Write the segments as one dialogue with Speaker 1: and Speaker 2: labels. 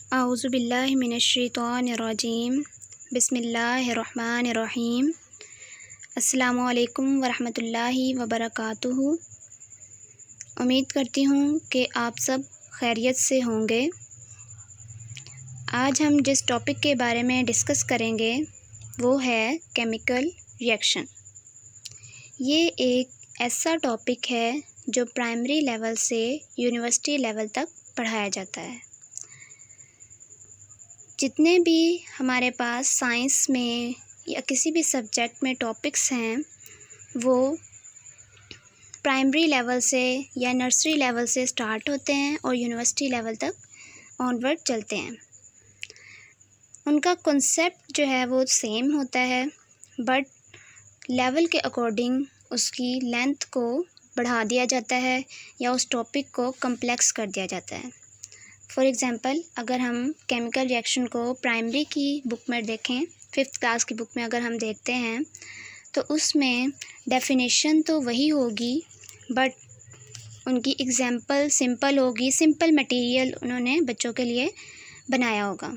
Speaker 1: औज़ु बिल्लाहि मिनश्शैतानिर्रजीम बिस्मिल्लाहिर्रहमानिर्रहीम। अस्सलामु अलैकुम वरहमतुल्लाहि वबरकातुहू। उम्मीद करती हूँ कि आप सब खैरियत से होंगे। आज हम जिस टॉपिक के बारे में डिस्कस करेंगे वो है केमिकल रिएक्शन। ये एक ऐसा टॉपिक है जो प्राइमरी लेवल से यूनिवर्सिटी लेवल तक पढ़ाया जाता है। जितने भी हमारे पास साइंस में या किसी भी सब्जेक्ट में टॉपिक्स हैं वो प्राइमरी लेवल से या नर्सरी लेवल से स्टार्ट होते हैं और यूनिवर्सिटी लेवल तक ऑनवर्ड चलते हैं। उनका कॉन्सेप्ट जो है वो सेम होता है, बट लेवल के अकॉर्डिंग उसकी लेंथ को बढ़ा दिया जाता है या उस टॉपिक को कम्प्लेक्स कर दिया जाता है। फॉर एग्ज़ाम्पल, अगर हम केमिकल रिएक्शन को प्राइमरी की बुक में देखें, 5th क्लास की बुक में अगर हम देखते हैं तो उसमें डेफिनेशन तो वही होगी, बट उनकी एग्ज़ाम्पल सिंपल होगी। सिंपल मटेरियल उन्होंने बच्चों के लिए बनाया होगा।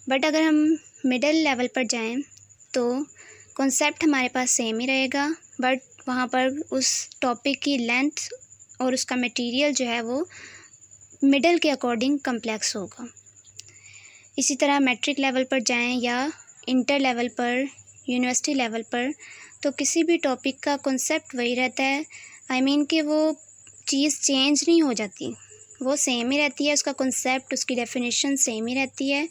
Speaker 1: बट अगर हम मिडिल लेवल पर जाएं तो कॉन्सेप्ट हमारे पास सेम ही रहेगा, बट वहाँ पर उस टॉपिक की लेंथ और उसका मटेरियल जो है वो मिडल के अकॉर्डिंग कम्प्लेक्स होगा। इसी तरह मैट्रिक लेवल पर जाएं या इंटर लेवल पर, यूनिवर्सिटी लेवल पर, तो किसी भी टॉपिक का कॉन्सेप्ट वही रहता है। कि वो चीज़ चेंज नहीं हो जाती, वो सेम ही रहती है। उसका कॉन्सेप्ट, उसकी डेफिनेशन सेम ही रहती है,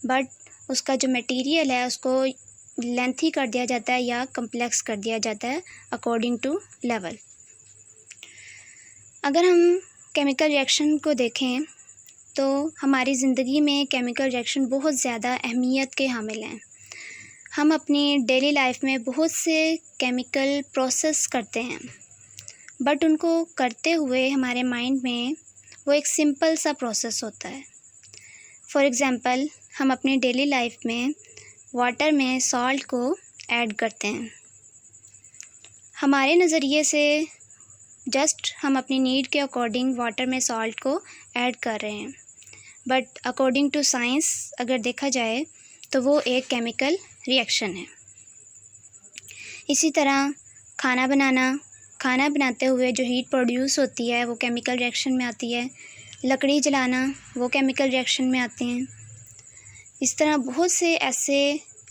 Speaker 1: बट उसका जो मटेरियल है उसको लेंथी कर दिया जाता है या कम्प्लेक्स कर दिया जाता है अकॉर्डिंग टू लेवल। अगर हम केमिकल रिएक्शन को देखें तो हमारी ज़िंदगी में केमिकल रिएक्शन बहुत ज़्यादा अहमियत के हामिल हैं। हम अपनी डेली लाइफ में बहुत से केमिकल प्रोसेस करते हैं, बट उनको करते हुए हमारे माइंड में वो एक सिंपल सा प्रोसेस होता है। फॉर एग्ज़ाम्पल, हम अपनी डेली लाइफ में वाटर में सॉल्ट को ऐड करते हैं। हमारे नज़रिए से जस्ट हम अपनी नीड के अकॉर्डिंग वाटर में सॉल्ट को ऐड कर रहे हैं, बट अकॉर्डिंग टू साइंस अगर देखा जाए तो वो एक केमिकल रिएक्शन है। इसी तरह खाना बनाते हुए जो हीट प्रोड्यूस होती है वो केमिकल रिएक्शन में आती है। लकड़ी जलाना वो केमिकल रिएक्शन में आते हैं। इस तरह बहुत से ऐसे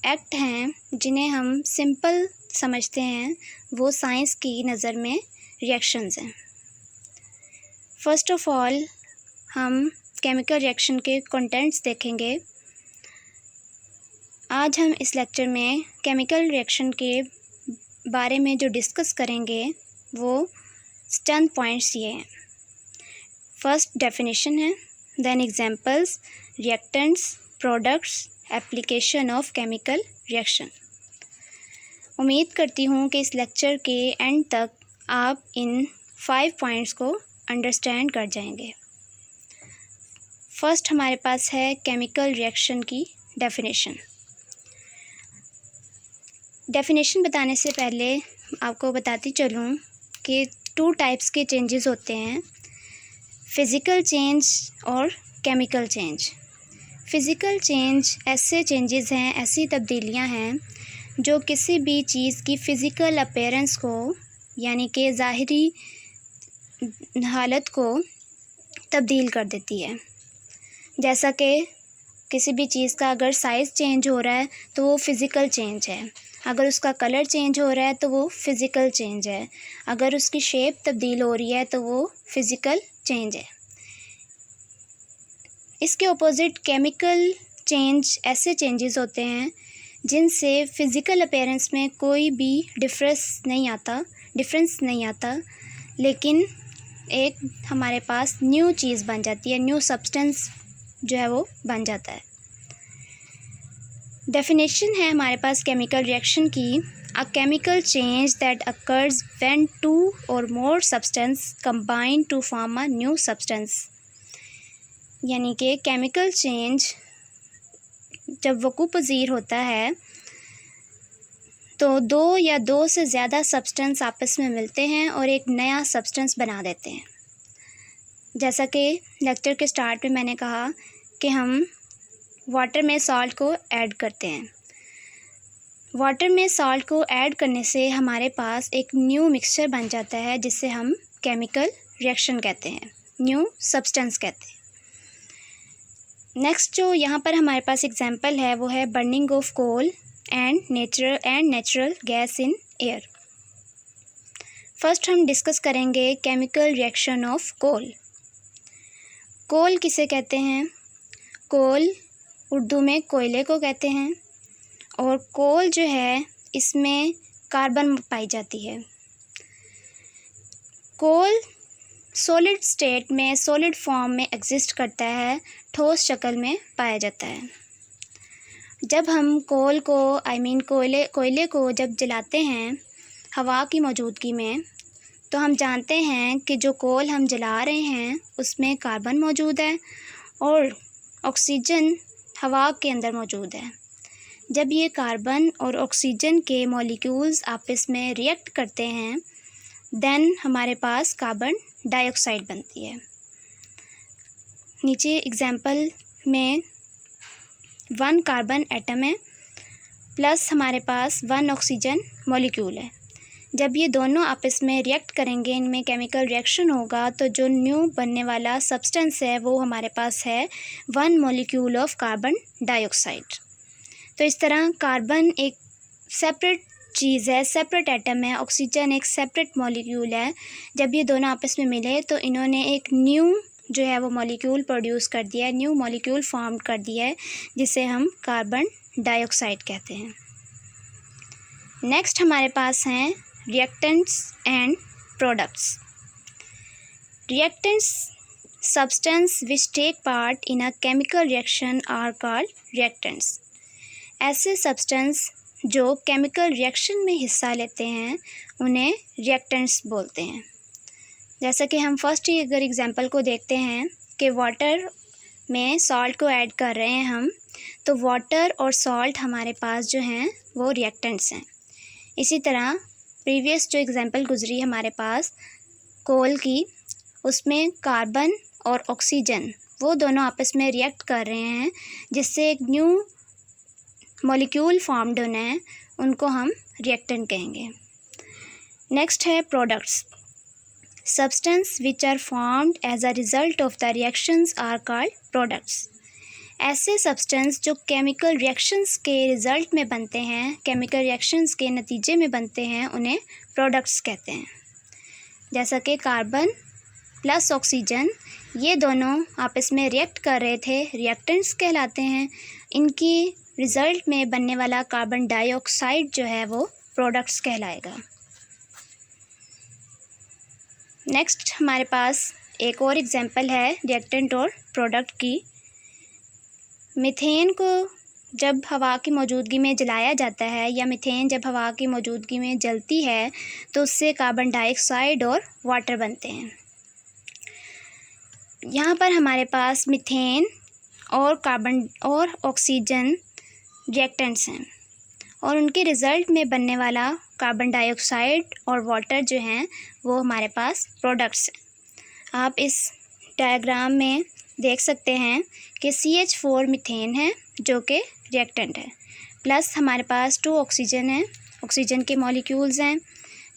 Speaker 1: एक्ट हैं जिन्हें हम सिंपल समझते हैं, वो साइंस की नज़र में रिएक्शंस हैं। फ़र्स्ट ऑफ़ ऑल हम केमिकल रिएक्शन के कंटेंट्स देखेंगे। आज हम इस लेक्चर में केमिकल रिएक्शन के बारे में जो डिस्कस करेंगे वो चंद पॉइंट्स ये हैं। फर्स्ट डेफिनेशन है, then examples, reactants, products, application of chemical reaction. उम्मीद करती हूँ कि इस लेक्चर के एंड तक आप इन 5 पॉइंट्स को अंडरस्टैंड कर जाएंगे। फर्स्ट हमारे पास है केमिकल रिएक्शन की डेफिनेशन। डेफिनेशन बताने से पहले आपको बताती चलूँ कि 2 टाइप्स के चेंजेस होते हैं, फ़िज़िकल चेंज और केमिकल चेंज। फ़िज़िकल चेंज ऐसे चेंजेस हैं, ऐसी तब्दीलियां हैं जो किसी भी चीज़ की फ़िज़िकल अपीयरेंस को, यानी कि ज़ाहिरी हालत को तब्दील कर देती है। जैसा कि किसी भी चीज़ का अगर साइज़ चेंज हो रहा है तो वो फ़िज़िकल चेंज है, अगर उसका कलर चेंज हो रहा है तो वो फ़िज़िकल चेंज है, अगर उसकी शेप तब्दील हो रही है तो वो फ़िज़िकल चेंज है। इसके ऑपोजिट केमिकल चेंज ऐसे चेंजेस होते हैं जिनसे फ़िज़िकल अपीयरेंस में कोई भी डिफरेंस नहीं आता, लेकिन एक हमारे पास न्यू चीज़ बन जाती है, न्यू सब्सटेंस जो है वो बन जाता है। डेफिनेशन है हमारे पास केमिकल रिएक्शन की, a chemical change that occurs when 2 or more substance combine to form a new substance. यानी कि केमिकल चेंज जब वक़ू पज़ीर होता है तो 2 या 2 से ज़्यादा सब्सटेंस आपस में मिलते हैं और एक नया सब्सटेंस बना देते हैं। जैसा कि लेक्चर के स्टार्ट में मैंने कहा कि हम वाटर में सॉल्ट को ऐड करते हैं। वाटर में सॉल्ट को ऐड करने से हमारे पास एक न्यू मिक्सचर बन जाता है जिसे हम केमिकल रिएक्शन कहते हैं, न्यू सब्सटेंस कहते हैं। नेक्स्ट जो यहाँ पर हमारे पास एग्जांपल है वो है burning of coal and natural gas in air. First हम डिस्कस करेंगे chemical reaction of coal. Coal किसे कहते हैं? कोल उर्दू में कोयले को कहते हैं और कोल जो है इसमें कार्बन पाई जाती है। कोल सॉलिड स्टेट में, सॉलिड फॉर्म में एग्जिस्ट करता है, ठोस शक्ल में पाया जाता है। जब हम कोल को कोयले को जब जलाते हैं हवा की मौजूदगी में, तो हम जानते हैं कि जो कोल हम जला रहे हैं उसमें कार्बन मौजूद है और ऑक्सीजन हवा के अंदर मौजूद है। जब ये कार्बन और ऑक्सीजन के मॉलिक्यूल्स आपस में रिएक्ट करते हैं देन हमारे पास कार्बन डाइऑक्साइड बनती है। नीचे एग्जांपल में 1 कार्बन एटम है प्लस हमारे पास 1 ऑक्सीजन मॉलिक्यूल है। जब ये दोनों आपस में रिएक्ट करेंगे, इनमें केमिकल रिएक्शन होगा, तो जो न्यू बनने वाला सब्सटेंस है वो हमारे पास है 1 मॉलिक्यूल ऑफ कार्बन डाइऑक्साइड। तो इस तरह कार्बन एक सेपरेट चीज़ है, सेपरेट एटम है, ऑक्सीजन एक सेपरेट मॉलिक्यूल है। जब ये दोनों आपस में मिले तो इन्होंने एक न्यू जो है वो मॉलिक्यूल प्रोड्यूस कर दिया है, न्यू मॉलिक्यूल फॉर्म कर दिया है जिसे हम कार्बन डाइऑक्साइड कहते हैं। नेक्स्ट हमारे पास हैं reactants and products. Reactants substance which take part in a chemical reaction are called reactants. ऐसे सब्सटेंस जो केमिकल रिएक्शन में हिस्सा लेते हैं उन्हें रिएक्टेंट्स बोलते हैं। जैसा कि हम फर्स्ट ही अगर एग्जांपल को देखते हैं कि वाटर में सॉल्ट को ऐड कर रहे हैं हम, तो वाटर और सॉल्ट हमारे पास जो हैं वो रिएक्टेंट्स हैं। इसी तरह प्रीवियस जो एग्जांपल गुजरी हमारे पास कोल की, उसमें कार्बन और ऑक्सीजन वो दोनों आपस में रिएक्ट कर रहे हैं जिससे एक न्यू मॉलिक्यूल फॉर्म्ड होना है, उनको हम रिएक्टेंट कहेंगे। नेक्स्ट है products. Substance which are formed as a result of the reactions are called products. ऐसे सब्सटेंस जो केमिकल रिएक्शंस के रिज़ल्ट में बनते हैं, केमिकल रिएक्शंस के नतीजे में बनते हैं, उन्हें प्रोडक्ट्स कहते हैं। जैसा कि कार्बन प्लस ऑक्सीजन ये दोनों आपस में रिएक्ट कर रहे थे, रिएक्टेंट्स कहलाते हैं। इनकी रिज़ल्ट में बनने वाला कार्बन डाइऑक्साइड जो है वो प्रोडक्ट्स कहलाएगा। नेक्स्ट हमारे पास एक और एग्जांपल है रिएक्टेंट और प्रोडक्ट की। मीथेन को जब हवा की मौजूदगी में जलाया जाता है या मीथेन जब हवा की मौजूदगी में जलती है तो उससे कार्बन डाइऑक्साइड और वाटर बनते हैं। यहाँ पर हमारे पास मीथेन और कार्बन और ऑक्सीजन रिएक्टेंट्स हैं और उनके रिज़ल्ट में बनने वाला कार्बन डाइऑक्साइड और वाटर जो हैं वो हमारे पास प्रोडक्ट्स हैं। आप इस डायग्राम में देख सकते हैं कि CH4 मीथेन है जो कि रिएक्टेंट है, प्लस हमारे पास 2 ऑक्सीजन है, ऑक्सीजन के मॉलिक्यूल्स हैं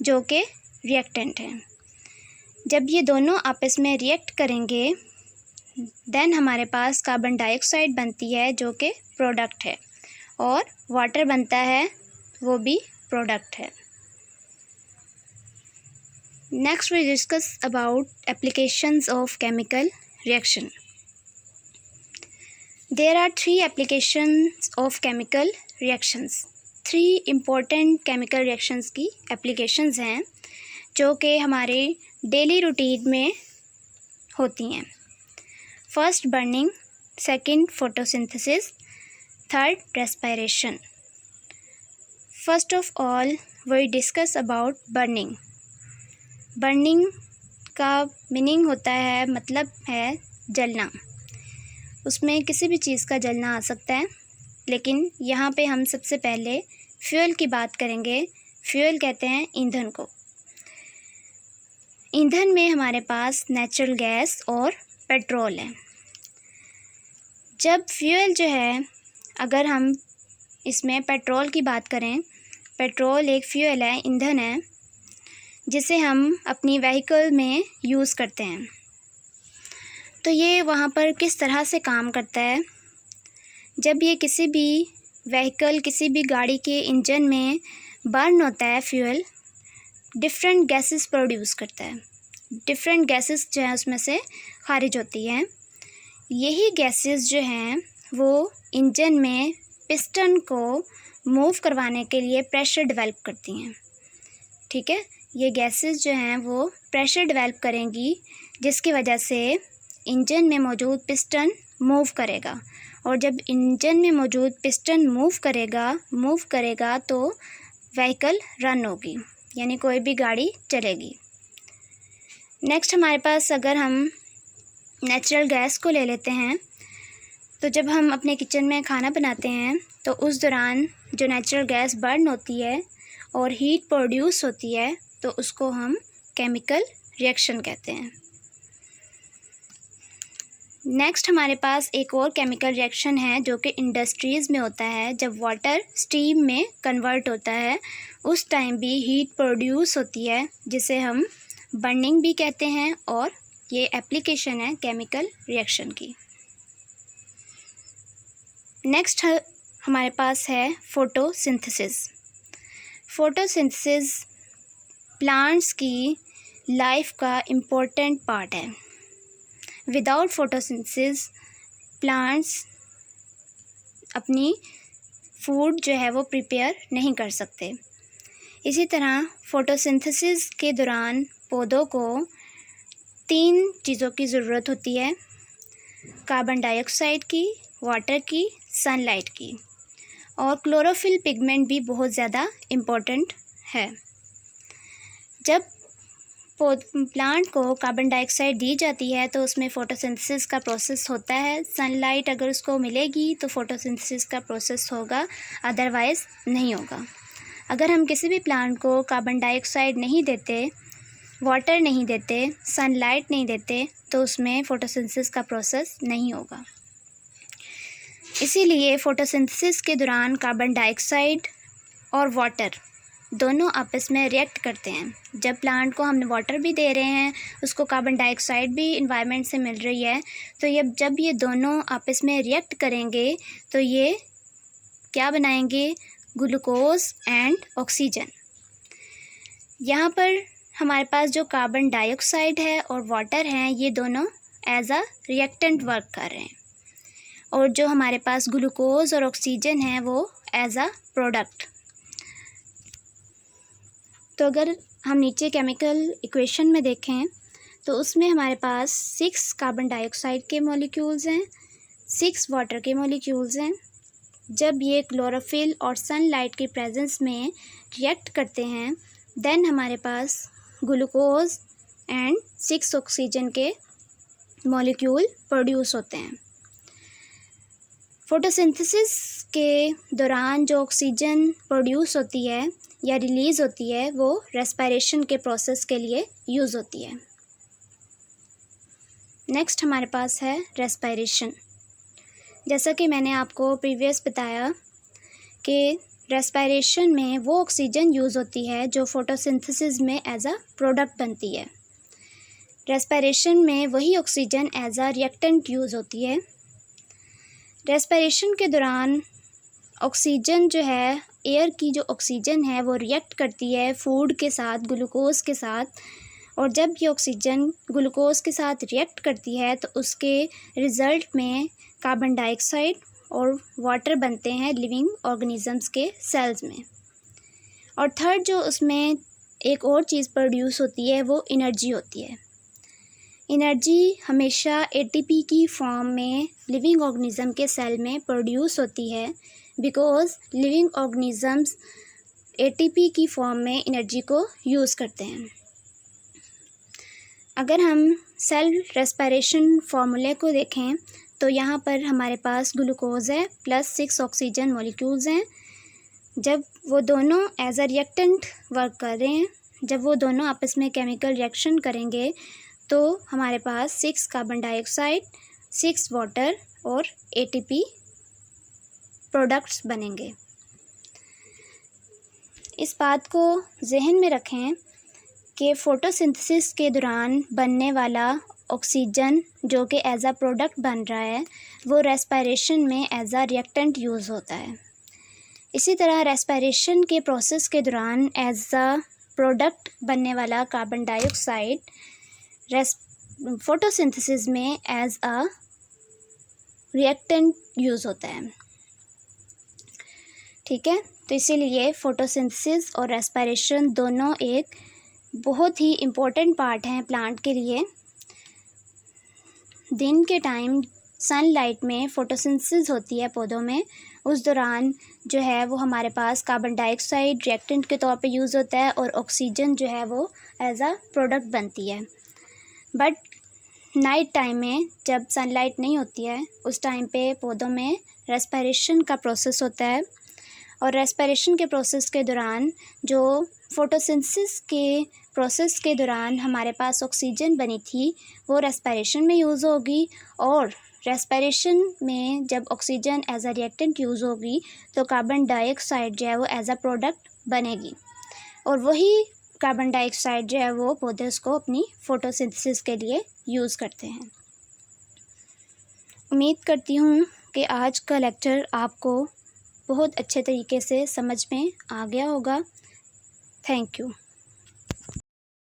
Speaker 1: जो कि रिएक्टेंट हैं। जब ये दोनों आपस में रिएक्ट करेंगे देन हमारे पास कार्बन डाइऑक्साइड बनती है जो कि प्रोडक्ट है और वाटर बनता है वो भी प्रोडक्ट है। Next we discuss about applications of chemical reaction. There are 3 applications of chemical reactions. 3 important chemical reactions की applications हैं जो कि हमारे डेली रूटीन में होती हैं। First burning, second photosynthesis, third respiration. First of all we discuss about burning. Burning का meaning होता है, मतलब है जलना। उसमें किसी भी चीज़ का जलना आ सकता है, लेकिन यहाँ पे हम सबसे पहले फ्यूल की बात करेंगे। फ्यूल कहते हैं ईंधन को। ईंधन में हमारे पास नेचुरल गैस और पेट्रोल है। जब फ्यूल जो है, अगर हम इसमें पेट्रोल की बात करें, पेट्रोल एक फ्यूल है, ईंधन है, जिसे हम अपनी व्हीकल में यूज़ करते हैं। तो ये वहाँ पर किस तरह से काम करता है, जब ये किसी भी व्हीकल, किसी भी गाड़ी के इंजन में बर्न होता है फ्यूल, डिफरेंट गैसेस प्रोड्यूस करता है। डिफरेंट गैसेस जो है उसमें से खारिज होती हैं। यही गैसेस जो हैं वो इंजन में पिस्टन को मूव करवाने के लिए प्रेशर डेवलप करती हैं। ठीक है, ये गैसेस जो हैं वो प्रेशर डेवलप करेंगी, जिसकी वजह से इंजन में मौजूद पिस्टन मूव करेगा, और जब इंजन में मौजूद पिस्टन मूव करेगा तो व्हीकल रन होगी, यानी कोई भी गाड़ी चलेगी। नेक्स्ट हमारे पास अगर हम नेचुरल गैस को ले लेते हैं, तो जब हम अपने किचन में खाना बनाते हैं तो उस दौरान जो नेचुरल गैस बर्न होती है और हीट प्रोड्यूस होती है, तो उसको हम केमिकल रिएक्शन कहते हैं। नेक्स्ट हमारे पास एक और केमिकल रिएक्शन है जो कि इंडस्ट्रीज़ में होता है। जब वाटर स्टीम में कन्वर्ट होता है उस टाइम भी हीट प्रोड्यूस होती है, जिसे हम बर्निंग भी कहते हैं, और ये एप्लीकेशन है केमिकल रिएक्शन की। नेक्स्ट हमारे पास है फोटोसिंथेसिस। फोटोसिंथेसिस प्लांट्स की लाइफ का इम्पोर्टेंट पार्ट है। विदाउट फोटोसिंथेसिस प्लांट्स अपनी फूड जो है वो प्रिपेयर नहीं कर सकते। इसी तरह फोटोसिंथेसिस के दौरान पौधों को 3 चीज़ों की ज़रूरत होती है: कार्बन डाइऑक्साइड की, वाटर की, सनलाइट की, और क्लोरोफिल पिगमेंट भी बहुत ज़्यादा इम्पोर्टेंट है। जब प्लांट को कार्बन डाइऑक्साइड दी जाती है तो उसमें फ़ोटोसिंथेसिस का प्रोसेस होता है। सनलाइट अगर उसको मिलेगी तो फ़ोटोसिंथेसिस का प्रोसेस होगा, अदरवाइज़ नहीं होगा। अगर हम किसी भी प्लांट को कार्बन डाइऑक्साइड नहीं देते, वाटर नहीं देते, सनलाइट नहीं देते, तो उसमें फ़ोटोसिंथेसिस का प्रोसेस नहीं होगा। इसीलिए फ़ोटोसिंथेसिस के दौरान कार्बन डाइऑक्साइड और वाटर दोनों आपस में रिएक्ट करते हैं। जब प्लांट को हम वाटर भी दे रहे हैं, उसको कार्बन डाइऑक्साइड भी इन्वायरमेंट से मिल रही है, तो जब ये दोनों आपस में रिएक्ट करेंगे तो ये क्या बनाएंगे? Glucose and oxygen. यहाँ पर हमारे पास जो कार्बन डाइऑक्साइड है और वाटर हैं, ये दोनों एज अ रिएक्टेंट वर्क कर रहे हैं, और जो हमारे पास ग्लूकोज और ऑक्सीजन है वो एज अ प्रोडक्ट। तो अगर हम नीचे केमिकल इक्वेशन में देखें तो उसमें हमारे पास 6 कार्बन डाइऑक्साइड के मॉलिक्यूल्स हैं, 6 वाटर के मॉलिक्यूल्स हैं। जब ये क्लोरोफिल और सनलाइट की प्रेजेंस में रिएक्ट करते हैं, देन हमारे पास ग्लूकोज एंड 6 ऑक्सीजन के मॉलिक्यूल प्रोड्यूस होते हैं। फोटोसिंथेसिस के दौरान जो ऑक्सीजन प्रोड्यूस होती है या रिलीज़ होती है, वो रेस्पिरेशन के प्रोसेस के लिए यूज़ होती है। नेक्स्ट हमारे पास है रेस्पिरेशन। जैसा कि मैंने आपको प्रीवियस बताया कि रेस्पिरेशन में वो ऑक्सीजन यूज़ होती है जो फोटोसिंथेसिस में एज अ प्रोडक्ट बनती है। रेस्पिरेशन में वही oxygen as a reactant use होती है। रेस्पिरेशन के दौरान ऑक्सीजन जो है, एयर की जो ऑक्सीजन है वो रिएक्ट करती है फूड के साथ, ग्लूकोज के साथ, और जब ये ऑक्सीजन ग्लूकोज के साथ रिएक्ट करती है तो उसके रिज़ल्ट में कार्बन डाइऑक्साइड और वाटर बनते हैं लिविंग ऑर्गेनिजम्स के सेल्स में। और थर्ड जो उसमें एक और चीज़ प्रोड्यूस होती है वो एनर्जी होती है। एनर्जी हमेशा एटीपी की फॉर्म में लिविंग ऑर्गेनिज्म के सेल में प्रोड्यूस होती है, बिकॉज लिविंग ऑर्गेनिजम्स एटीपी की फॉर्म में एनर्जी को यूज़ करते हैं। अगर हम सेल रेस्पिरेशन फार्मूले को देखें तो यहाँ पर हमारे पास ग्लूकोज है प्लस 6 ऑक्सीजन मॉलिक्यूल्स हैं। जब वो दोनों एज अ रिएक्टेंट वर्क कर रहे हैं, जब वो दोनों आपस में केमिकल रिएक्शन करेंगे तो हमारे पास 6 कार्बन डाइऑक्साइड, 6 वाटर और ATP प्रोडक्ट्स बनेंगे। इस बात को जहन में रखें कि फ़ोटोसिंथेसिस के दौरान बनने वाला ऑक्सीजन जो कि एज आ प्रोडक्ट बन रहा है वो रेस्पिरेशन में एज आ रिएक्टेंट यूज़ होता है। इसी तरह रेस्पिरेशन के प्रोसेस के दौरान एज आ प्रोडक्ट बनने वाला कार्बन डाइऑक्साइड फ़ोटोसिंथेसिस में एज आ रिएक्टेंट यूज़ होता है। ठीक है, तो इसीलिए फ़ोटोसिंथेसिस और रेस्पिरेशन दोनों एक बहुत ही इम्पोर्टेंट पार्ट हैं प्लांट के लिए। दिन के टाइम सनलाइट में फ़ोटोसिंथेसिस होती है पौधों में, उस दौरान जो है वो हमारे पास कार्बन डाइऑक्साइड रिएक्टेंट के तौर पे यूज़ होता है और ऑक्सीजन जो है वो एज आ प्रोडक्ट बनती है। बट नाइट टाइम में जब सनलाइट नहीं होती है उस टाइम पे पौधों में रेस्पिरेशन का प्रोसेस होता है और रेस्पिरेशन के प्रोसेस के दौरान जो फ़ोटोसिंथेसिस के प्रोसेस के दौरान हमारे पास ऑक्सीजन बनी थी वो रेस्पिरेशन में यूज़ होगी और रेस्पिरेशन में जब oxygen as a reactant use होगी तो कार्बन डाइऑक्साइड जो है वो एज अ प्रोडक्ट बनेगी और वही कार्बन डाइऑक्साइड जो है वो पौधे उसको अपनी फ़ोटोसिंथेसिस के लिए यूज़ करते हैं। उम्मीद करती हूँ कि आज का लेक्चर आपको बहुत अच्छे तरीके से समझ में आ गया होगा। Thank you.